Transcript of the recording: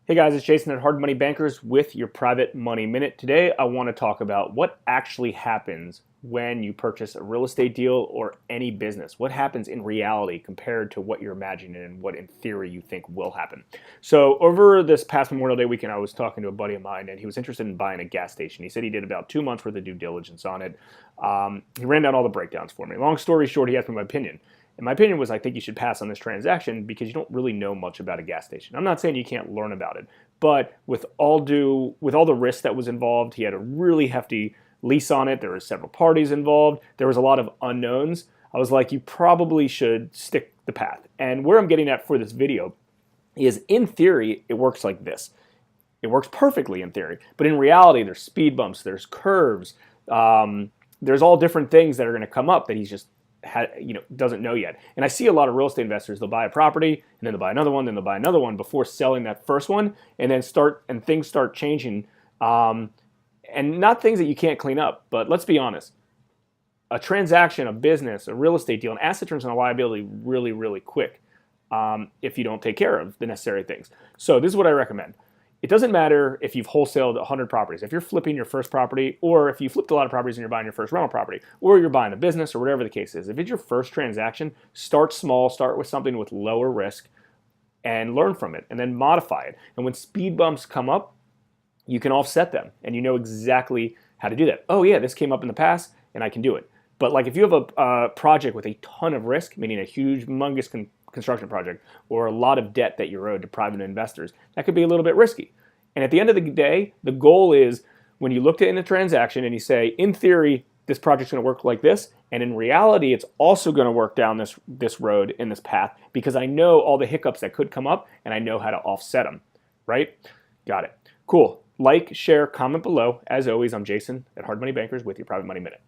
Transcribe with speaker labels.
Speaker 1: Hey guys, it's Jason at Hard Money Bankers with your Private Money Minute. Today I want to talk about what actually happens when you purchase a real estate deal or any business. What happens in reality compared to what you're imagining and what in theory you think will happen. So over this past Memorial Day weekend, I was talking to a buddy of mine and he was interested in buying a gas station. He said he did about 2 months worth of due diligence on it. He ran down all the breakdowns for me. Long story short, he asked me my opinion. And my opinion was I think you should pass on this transaction because you don't really know much about a gas station. I'm not saying you can't learn about it, but with all the risk that was involved, he had a really hefty lease on it. There were several parties involved. There was a lot of unknowns. I was like, you probably should stick the path. And where I'm getting at for this video is, in theory, it works like this. It works perfectly in theory, but in reality, there's speed bumps, there's curves, there's all different things that are going to come up that he's just doesn't know yet. And I see a lot of real estate investors, they'll buy a property and then they'll buy another one, then they'll buy another one before selling that first one, and then things start changing, and not things that you can't clean up, but let's be honest. A transaction, a business, a real estate deal, an asset turns into a liability really, really quick if you don't take care of the necessary things. So this is what I recommend. It doesn't matter if you've wholesaled 100 properties. If you're flipping your first property, or if you flipped a lot of properties and you're buying your first rental property, or you're buying a business, or whatever the case is. If it's your first transaction, start small, start with something with lower risk, and learn from it, and then modify it. And when speed bumps come up, you can offset them, and you know exactly how to do that. Oh yeah, this came up in the past, and I can do it. But like if you have a project with a ton of risk, meaning a huge, humongous construction project, or a lot of debt that you're owed to private investors, that could be a little bit risky. And at the end of the day, the goal is when you look in a transaction and you say, in theory, this project's going to work like this, and in reality, it's also going to work down this road in this path because I know all the hiccups that could come up and I know how to offset them, right? Got it. Cool. Like, share, comment below. As always, I'm Jason at Hard Money Bankers with your Private Money Minute.